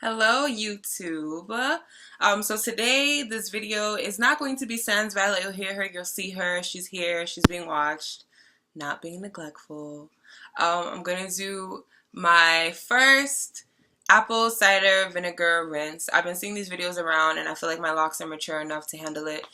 Hello YouTube. So today this video is not going to be Sans Violet. You'll hear her, you'll see her, she's here, she's being watched, not being neglectful. I'm gonna do my first apple cider vinegar rinse. I've been seeing these videos around and I feel like my locks are mature enough to handle it.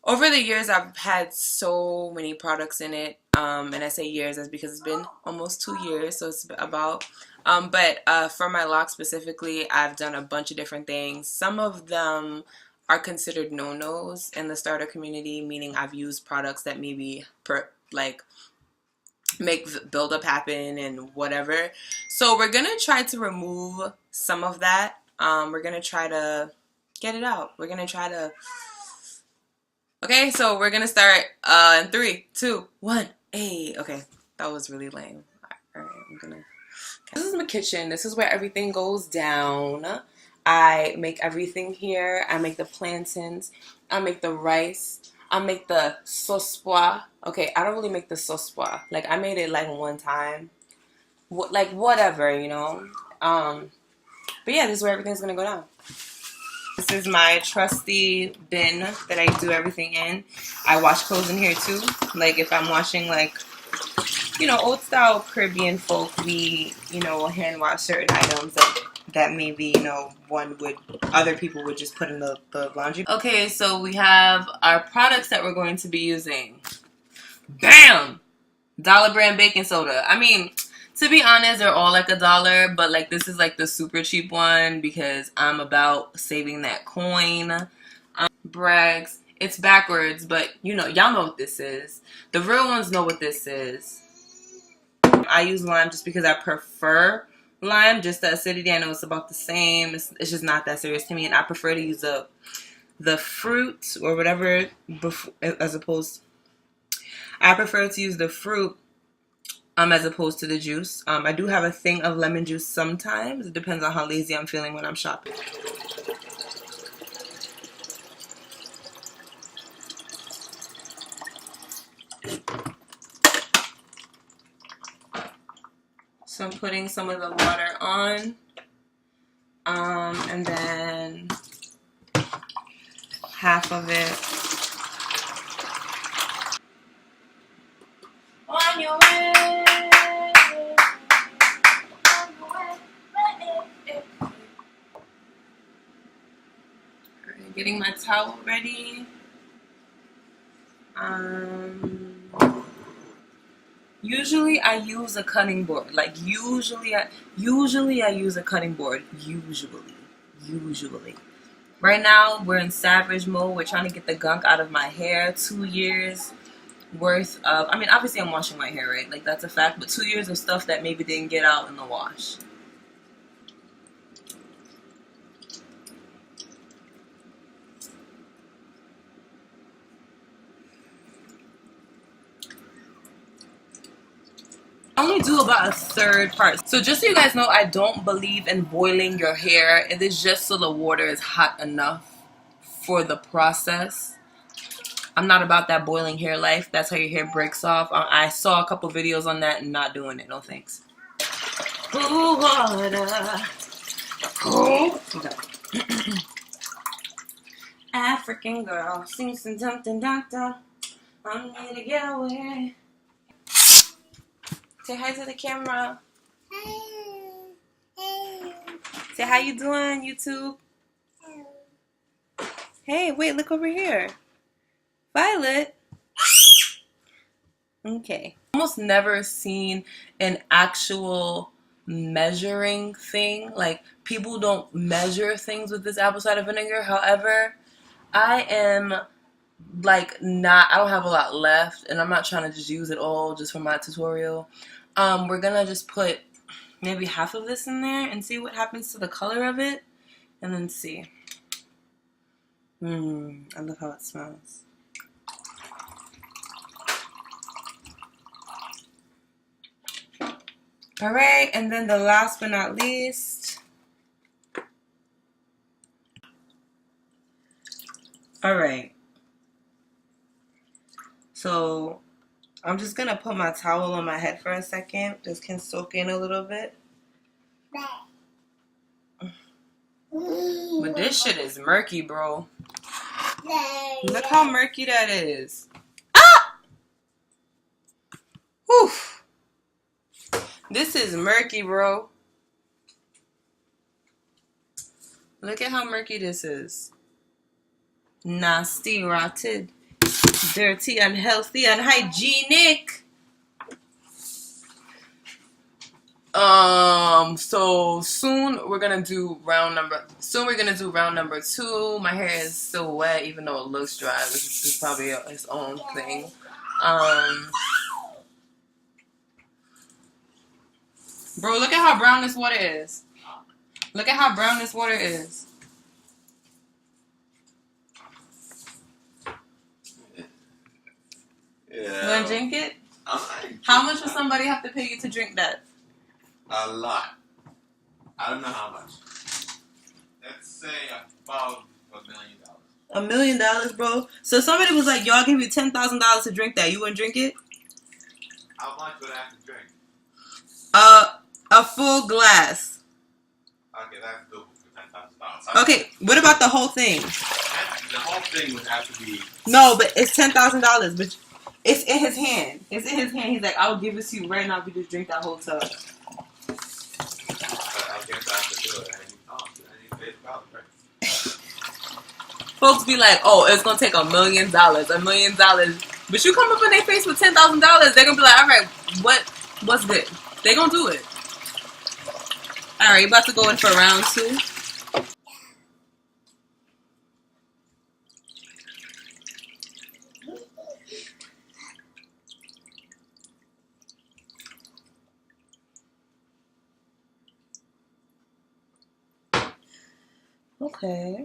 Over the years, I've had so many products in it, and I say years that's because it's been almost 2 years, so it's about. But for my locks specifically, I've done a bunch of different things. Some of them are considered no-nos in the starter community, meaning I've used products that maybe make buildup happen and whatever. So we're gonna try to remove some of that. We're gonna try to get it out. We're gonna try to. Okay, so we're gonna start in 3, 2, 1. Hey, okay, that was really lame. All right, This is my kitchen. This is where everything goes down. I make everything here. I make the plantains. I make the rice. I make the sauce pois. Okay, I don't really make the sauce pois. Like I made it like one time. Like whatever, you know. But yeah, this is where everything's gonna go down. This is my trusty bin that I do everything in. I wash clothes in here too. Like if I'm washing like, you know, old style Caribbean folk, we, you know, will hand wash certain items that maybe, you know, other people would just put in the laundry. Okay, so we have our products that we're going to be using. Bam! Dollar brand baking soda. I mean, to be honest, they're all like $1, but like this is like the super cheap one because I'm about saving that coin. Brags. It's backwards, but you know, y'all know what this is. The real ones know what this is. I use lime just because I prefer lime. Just the acidity, I know it's about the same. It's just not that serious to me, and I prefer to use the fruit or whatever as opposed. I prefer to use the fruit as opposed to the juice. I do have a thing of lemon juice sometimes. It depends on how lazy I'm feeling when I'm shopping. So I'm putting some of the water on, and then half of it. On your way. Alright, getting my towel ready. Usually I use a cutting board. Like usually I use a cutting board. Usually. Right now we're in savage mode. We're trying to get the gunk out of my hair. 2 years worth of, I mean, obviously I'm washing my hair, right? Like that's a fact, but 2 years of stuff that maybe didn't get out in the wash. I only do about a third part. So just so you guys know, I don't believe in boiling your hair. It is just so the water is hot enough for the process. I'm not about that boiling hair life. That's how your hair breaks off. I saw a couple videos on that and not doing it. No thanks. Cool water. Cool. Okay. African girl sings some something doctor. I'm here to get away. Say hi to the camera. Hey. Say how you doing, YouTube? Hey, wait, look over here. Violet. Okay. Almost never seen an actual measuring thing. Like, people don't measure things with this apple cider vinegar. However, I am like I don't have a lot left, and I'm not trying to just use it all just for my tutorial. We're gonna just put maybe half of this in there and see what happens to the color of it, and then see. I love how it smells. All right, and then the last but not least. All right. So I'm just gonna put my towel on my head for a second. Just can soak in a little bit. This shit is murky, bro. Look how murky that is. Ah! Whew. This is murky, bro. Look at how murky this is. Nasty, rotted, dirty, unhealthy, unhygienic. So soon we're gonna do round number 2. My hair is still wet, even though it looks dry, which is probably its own thing. Bro, look at how brown this water is. Look at how brown this water is. Yeah. You wanna drink it? How much would somebody have to pay you to drink that? A lot. I don't know how much. Let's say about $1 million. $1 million, bro? So somebody was like, yo, I'll give you $10,000 to drink that. You wouldn't drink it? How much would I have to drink? A full glass. Okay, that's doable for $10,000. Okay, what about the whole thing? The whole thing would have to be... No, but it's $10,000, but it's in his hand. It's in his hand. He's like, I'll give it to you right now if you just drink that whole tub. I guess I have to do it. I need $50, right? Folks be like, oh, it's going to take $1 million. $1 million. But you come up in their face with $10,000, they're going to be like, all right, what's good? They're going to do it. All right, you about to go in for round 2. Okay.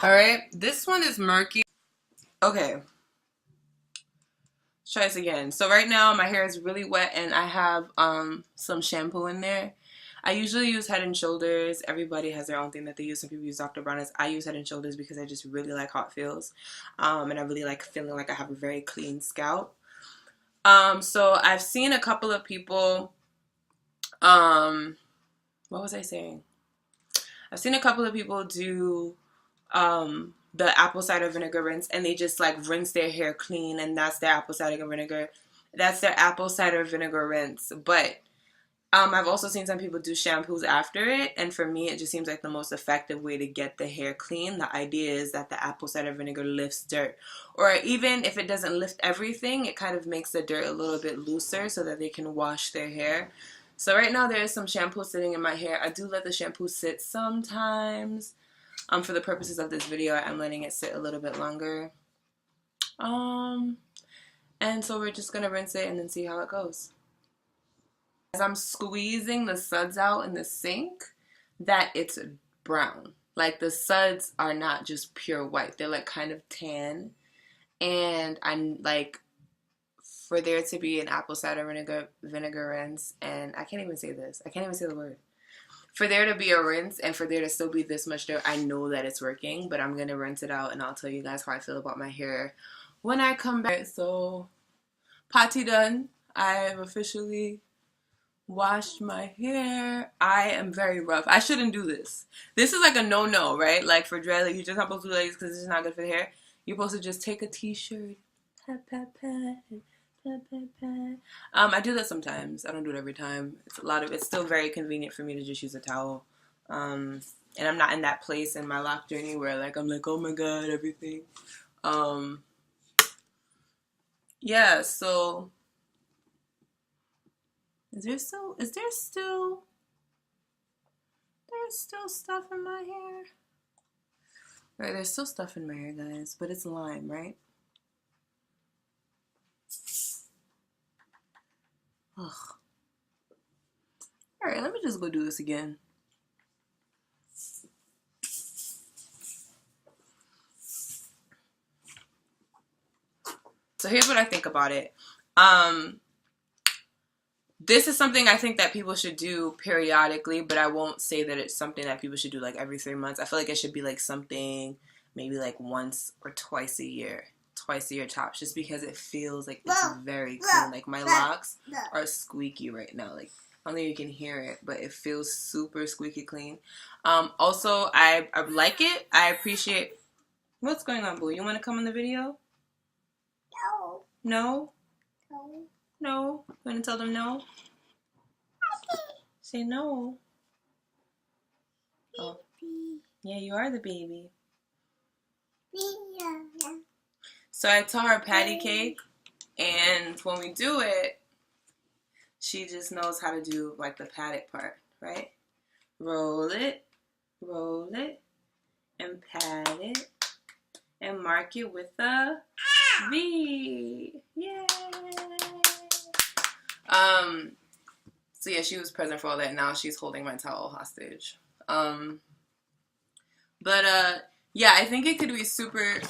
Alright, this one is murky. Okay. Let's try this again. So right now my hair is really wet and I have some shampoo in there. I usually use Head and Shoulders. Everybody has their own thing that they use. Some people use Dr. Bronner's. I use Head and Shoulders because I just really like how it feels. And I really like feeling like I have a very clean scalp. So I've seen a couple of people, what was I saying? I've seen a couple of people do the apple cider vinegar rinse, and they just like rinse their hair clean, and that's their apple cider vinegar. That's their apple cider vinegar rinse. But I've also seen some people do shampoos after it, and for me it just seems like the most effective way to get the hair clean. The idea is that the apple cider vinegar lifts dirt, or even if it doesn't lift everything, it kind of makes the dirt a little bit looser so that they can wash their hair. So right now there is some shampoo sitting in my hair. I do let the shampoo sit sometimes. For the purposes of this video, I'm letting it sit a little bit longer. And so we're just gonna rinse it and then see how it goes. As I'm squeezing the suds out in the sink, that it's brown. Like the suds are not just pure white. They're like kind of tan. And I'm like, for there to be an apple cider vinegar rinse, and I can't even say this. I can't even say the word. For there to be a rinse and for there to still be this much dirt, I know that it's working, but I'm going to rinse it out and I'll tell you guys how I feel about my hair when I come back. So, potty done. I've officially washed my hair. I am very rough. I shouldn't do this. This is like a no-no, right? Like for dread, like you're just not supposed to do this because it's not good for the hair. You're supposed to just take a t-shirt, pat, pat, pat, pat, pat, pat. I do that sometimes. I don't do it every time. It's still very convenient for me to just use a towel. And I'm not in that place in my lock journey where like I'm like, oh my god, everything. Yeah, so there's still stuff in my hair. Right, there's still stuff in my hair, guys, but it's lime, right? Ugh. Alright, let me just go do this again. So here's what I think about it. This is something I think that people should do periodically, but I won't say that it's something that people should do like every 3 months. I feel like it should be like something maybe like once or twice a year. Twice a year tops, just because it feels like it's very clean. Like my locks are squeaky right now. Like I don't think you can hear it, but it feels super squeaky clean. Also, I like it. I appreciate. What's going on, boo? You want to come in the video? No. No? No. No? You want to tell them no? Say no. Oh. Yeah, you are the baby. So I taught her patty cake, and when we do it, she just knows how to do like the patted part, right? Roll it, and pat it, and mark it with a V. Yay! So yeah, she was present for all that. Now she's holding my towel hostage. Yeah, I think it could be super.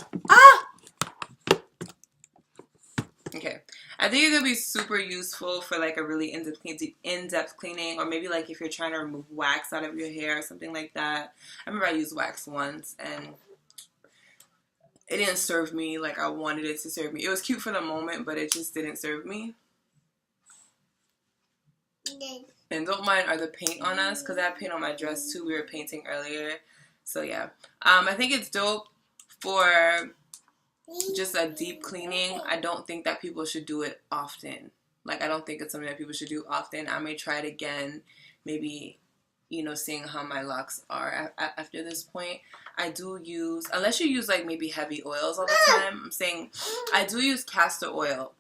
Okay, I think it could be super useful for like a really in-depth cleaning, or maybe like if you're trying to remove wax out of your hair or something like that. I remember I used wax once and it didn't serve me like I wanted it to serve me. It was cute for the moment, but it just didn't serve me. And don't mind the paint on us, because I have paint on my dress too. We were painting earlier. So yeah, I think it's dope for just a deep cleaning. I don't think that people should do it often. Like, I don't think it's something that people should do often. I may try it again, maybe, you know, seeing how my locks are after this point. I do use, unless you use like maybe heavy oils all the time, I'm saying I do use castor oil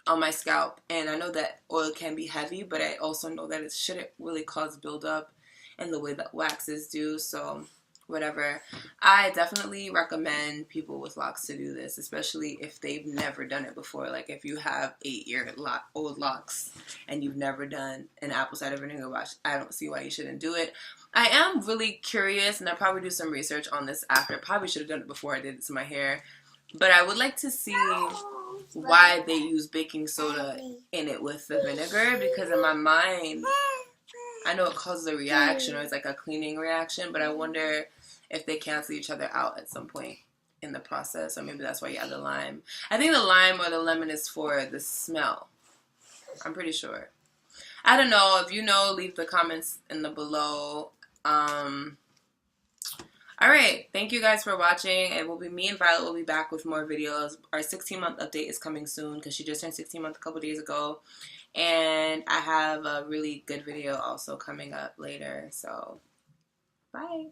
on my scalp, and I know that oil can be heavy, but I also know that it shouldn't really cause buildup in the way that waxes do. So whatever, I definitely recommend people with locks to do this, especially if they've never done it before. Like if you have 8-year-old locks and you've never done an apple cider vinegar wash, I don't see why you shouldn't do it. I am really curious, and I'll probably do some research on this after. I probably should have done it before I did it to my hair, but I would like to see why they use baking soda in it with the vinegar, because in my mind, I know it causes a reaction, or it's like a cleaning reaction, but I wonder if they cancel each other out at some point in the process, or maybe that's why you add the lime. I think the lime or the lemon is for the smell. I'm pretty sure. I don't know. If you know, leave the comments in the below. Alright, thank you guys for watching. It will be me and Violet will be back with more videos. Our 16-month update is coming soon because she just turned 16 months a couple days ago. And I have a really good video also coming up later. So, bye.